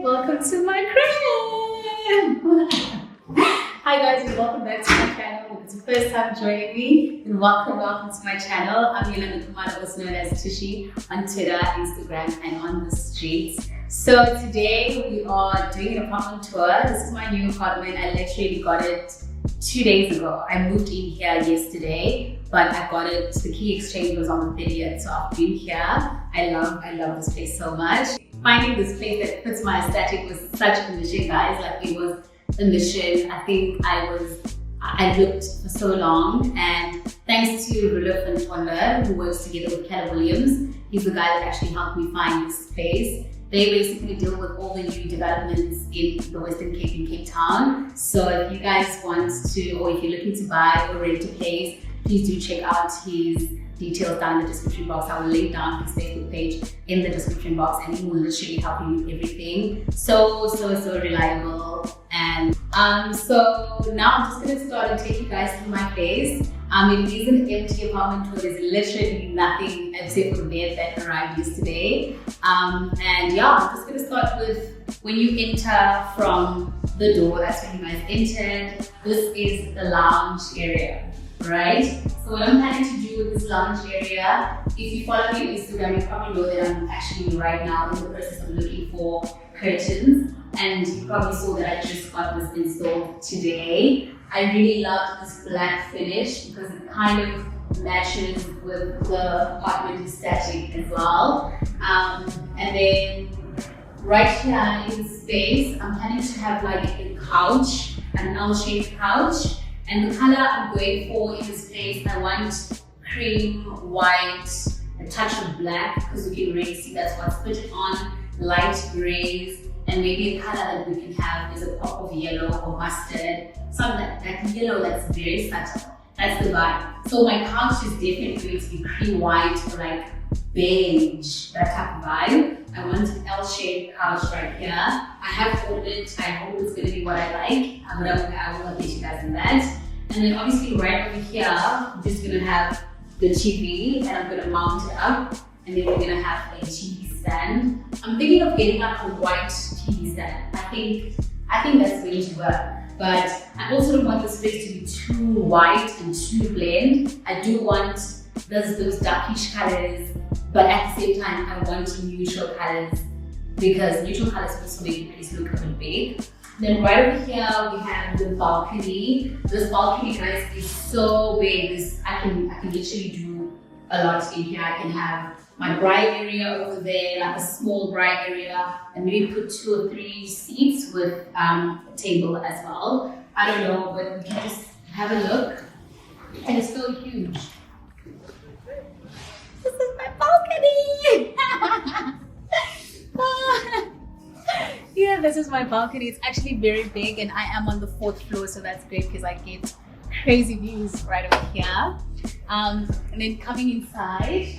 welcome to my crib. Hi guys, and welcome back to my channel. If it's your first time joining me, then welcome to my channel. I'm youll, also known as Tushy, on Twitter, Instagram, and on the streets. So today we are doing an apartment tour. This is my new apartment. I literally got it 2 days ago. I moved in here yesterday, but I got it, the key exchange was on the 30th, so I've been here. I love this place so much. Finding this place that fits my aesthetic was such a mission, guys. Like, it was a mission. I think I looked for so long, and thanks to Rudolph and Tonda, who works together with Keller Williams. He's the guy that actually helped me find this place. They basically deal with all the new developments in the Western Cape in Cape Town. So if you guys want to, or if you're looking to buy or rent a place, please do check out his details down in the description box. I will link down his Facebook page in the description box, and he will literally help you with everything. So reliable. And so now I'm just gonna start and take you guys through my place. It is an empty apartment tour. There's literally nothing except for the bed that arrived yesterday. And yeah, I'm just gonna start with when you enter from the door. That's when you guys entered. This is the lounge area, right? So what I'm planning to do with this lounge area, if you follow me on Instagram, you probably know that I'm actually right now in the process of looking for curtains. And you probably saw that I just got this installed today. I really love this black finish because it kind of matches with the apartment aesthetic as well. And then right here in the space, I'm planning to have like a couch, an L-shaped couch. And the color I'm going for in this place, I want cream, white, a touch of black, because we can really see that's what's put it on, light grays, and maybe a color that we can have is a pop of yellow or mustard, something that yellow that's very subtle. That's the vibe. So my couch is definitely going to be cream white or like beige, that type of vibe. I want an L-shaped couch right here. I have ordered it. I hope it's going to be what I like. But I will update you guys on that. And then obviously right over here, I'm just going to have the TV, and I'm going to mount it up. And then we're going to have a TV stand. I'm thinking of getting like a white TV stand. I think that's going to work. But I also don't want the space to be too white and too blend. I do want those darkish colors, but at the same time, I want neutral colors, because neutral colors also make the place look a bit big. Then right over here, we have the balcony. This balcony, guys, is so big. I can literally do a lot in here. I can have my braai area over there, like a small braai area, and maybe put 2 or 3 seats with a table as well. I don't know, but we can just have a look. And it's so huge. This is my balcony! Yeah, this is my balcony. It's actually very big, and I am on the 4th floor, so that's great because I get crazy views right over here. And then coming inside,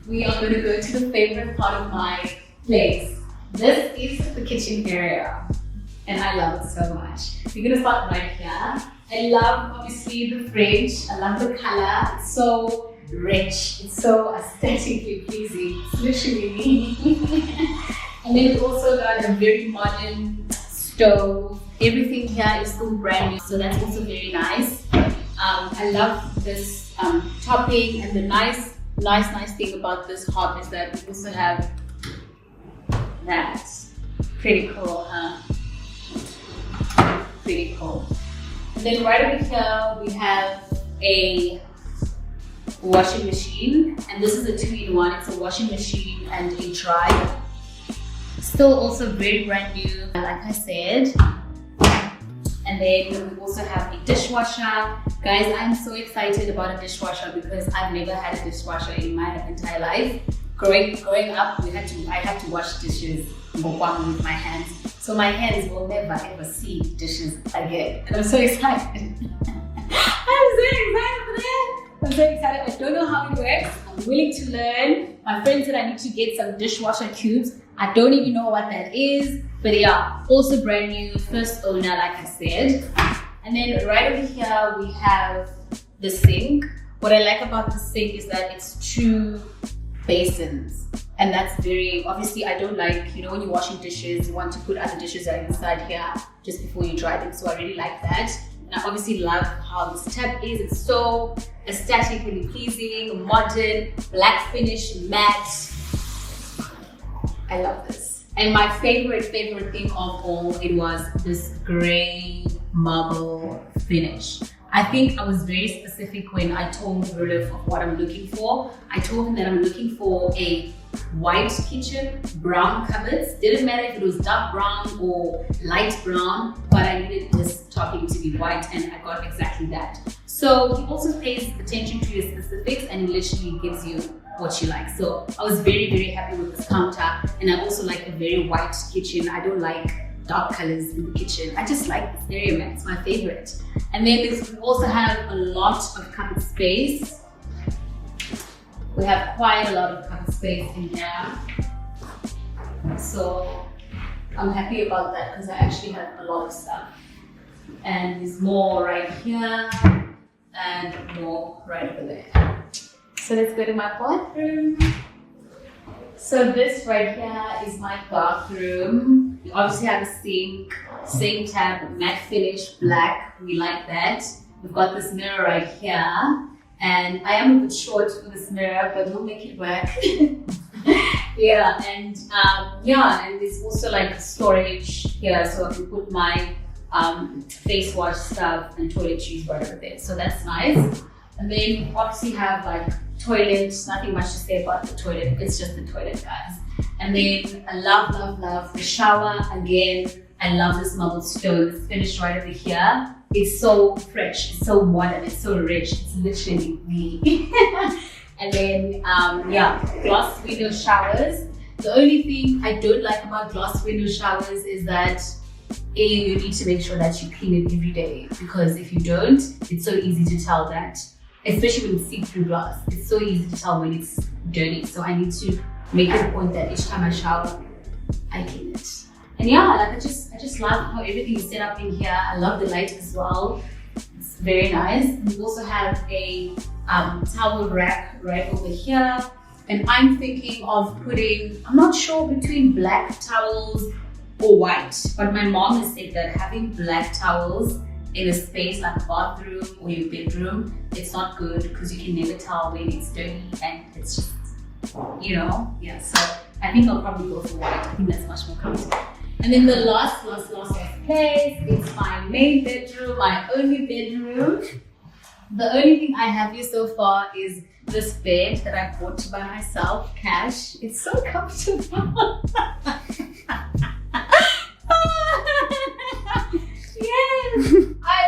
we are going to go to the favorite part of my place. This is the kitchen area, and I love it so much. We're going to start right here. I love, obviously, the fridge. I love the color. It's so rich. It's so aesthetically pleasing. It's literally me. And then we also got a very modern stove. Everything here is still brand new, so that's also very nice. I love this topping, and the nice thing about this hob is that we also have that. Pretty cool, huh? Pretty cool. And then right over here we have a washing machine, and this is a 2-in-1. It's a washing machine and a dryer. Still also very brand new, like I said. And then we also have a dishwasher. Guys, I'm so excited about a dishwasher because I've never had a dishwasher in my entire life. Growing up, I had to wash dishes with my hands. So my hands will never ever see dishes again. And I'm so excited. I'm so excited for that. I'm so excited. I don't know how it works. I'm willing to learn. My friend said I need to get some dishwasher cubes. I don't even know what that is. But yeah, also brand new, first owner, like I said. And then right over here, we have the sink. What I like about the sink is that it's 2 basins. And that's very, obviously I don't like, you know, when you're washing dishes, you want to put other dishes that are inside here just before you dry them. So I really like that. And I obviously love how this tab is. It's so aesthetically pleasing, modern, black finish, matte. I love this. And my favorite thing of all, it was this gray marble finish. I think I was very specific when I told Rudolph of what I'm looking for. I told him that I'm looking for a white kitchen, brown cupboards. Didn't matter if it was dark brown or light brown, but I needed this topping to be white, and I got exactly that. So he also pays attention to your specifics, and he literally gives you what you like. So I was very, very happy with this counter, and I also like a very white kitchen. I don't like dark colors in the kitchen. I just like this area, it's my favorite. And then we also have a lot of cupboard space. We have quite a lot of cupboard space in here. So I'm happy about that because I actually have a lot of stuff. And there's more right here and more right over there. So let's go to my bathroom. So this right here is my bathroom. We obviously have a sink, same tab, matte finish, black. We like that. We've got this mirror right here. And I am a bit short for this mirror, but we'll make it work. And there's also like storage here, so I can put my face wash stuff and toiletries right over there. So that's nice. And then we obviously have like toilets, nothing much to say about the toilet. It's just the toilet, guys. And then I love the shower. Again, I love this marble stone. It's finished right over here. It's so fresh, it's so modern, it's so rich. It's literally me. And then, glass window showers. The only thing I don't like about glass window showers is that you need to make sure that you clean it every day, because if you don't, it's so easy to tell that, especially when it's see-through glass, it's so easy to tell when it's dirty. So I need to make it a point that each time I shower, I clean it. And yeah, like I just love how everything is set up in here. I love the light as well. It's very nice. We also have a towel rack right over here. And I'm thinking of putting, I'm not sure between black towels or white, but my mom has said that having black towels in a space like a bathroom or your bedroom, it's not good because you can never tell when it's dirty and it's just, you know, yeah. So I think I'll probably go for white. I think that's much more comfortable. And then the last place is my main bedroom, my only bedroom. The only thing I have here so far is this bed that I bought by myself, cash. It's so comfortable. Yes!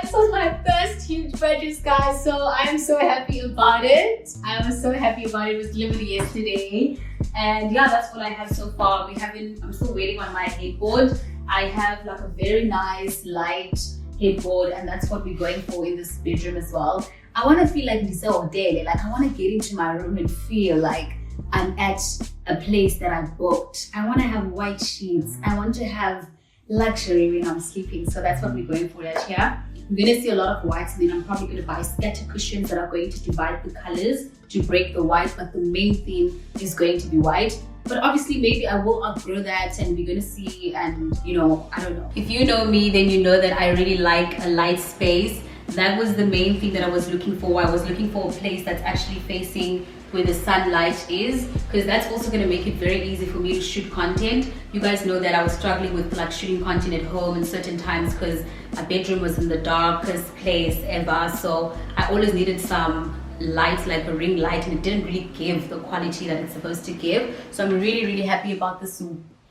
This was my first huge purchase, guys, so I'm so happy about it. I was so happy about it. It was delivered yesterday. And yeah, that's what I have so far. I'm still waiting on my headboard. I have like a very nice light headboard, and that's what we're going for in this bedroom as well. I want to feel like Lisa Odele. Like I want to get into my room and feel like I'm at a place that I booked. I want to have white sheets. I want to have luxury when I'm sleeping. So that's what we're going for right here. I'm going to see a lot of whites, and then I'm probably going to buy scatter cushions that are going to divide the colors to break the white, but the main theme is going to be white. But obviously maybe I will outgrow that, and we're going to see, and you know, I don't know. If you know me, then you know that I really like a light space. That was the main thing that I was looking for. I was looking for a place that's actually facing where the sunlight is, because that's also going to make it very easy for me to shoot content. You guys know that I was struggling with like shooting content at home in certain times because my bedroom was in the darkest place ever. So I always needed some light, like a ring light, and it didn't really give the quality that it's supposed to give. So I'm really happy about this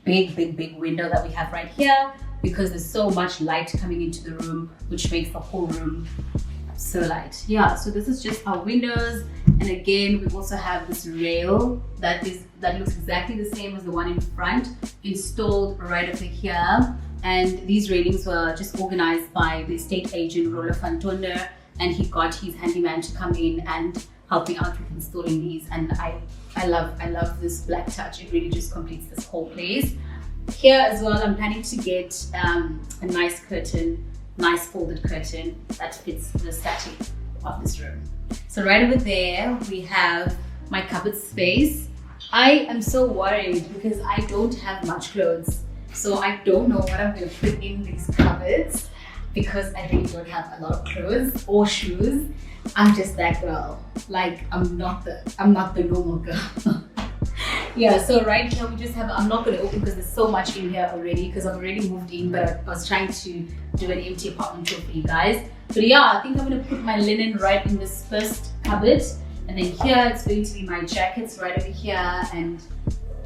big window that we have right here, because there's so much light coming into the room, which makes the whole room so light. Yeah, so this is just our windows. And again, we also have this rail that looks exactly the same as the one in front, installed right over here. And these railings were just organized by the estate agent Roller Fantoner, and he got his handyman to come in and help me out with installing these. And I love this black touch. It really just completes this whole place. Here as well, I'm planning to get a nice curtain, nice folded curtain that fits the static of this room. So right over there, we have my cupboard space. I am so worried because I don't have much clothes. So I don't know what I'm going to put in these cupboards because I really don't have a lot of clothes or shoes. I'm just that girl. Like, I'm not the normal girl. Yeah, so right here we just have, I'm not going to open because there's so much in here already because I've already moved in, but I was trying to do an empty apartment tour for you guys. But yeah, I think I'm going to put my linen right in this first cupboard, and then here it's going to be my jackets right over here, and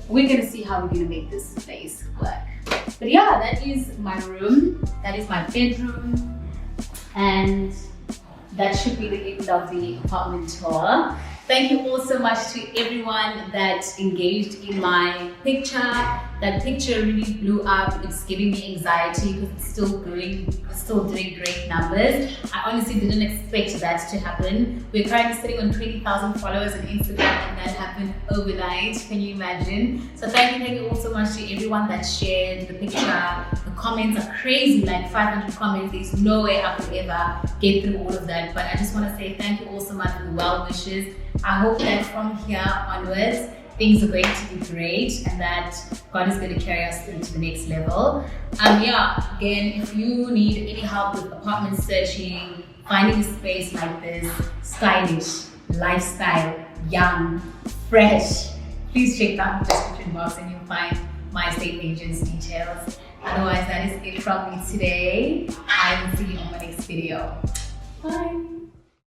we're going to see how we're going to make this place work. But yeah, that is my room, that is my bedroom, and that should be the end of the apartment tour. Thank you all so much to everyone that engaged in my picture. That picture really blew up. It's giving me anxiety because it's still doing great numbers. I honestly didn't expect that to happen. We're currently sitting on 20,000 followers on Instagram, and that happened overnight. Can you imagine? So thank you all so much to everyone that shared the picture. The comments are crazy, like 500 comments. There's no way I could ever get through all of that. But I just want to say thank you all so much for the well wishes. I hope that from here onwards, things are going to be great and that God is going to carry us through to the next level. Yeah, again, if you need any help with apartment searching, finding a space like this, stylish, lifestyle, young, fresh, please check out the description box and you'll find my estate agent's details. Otherwise, that is it from me today. I will see you on my next video. Bye.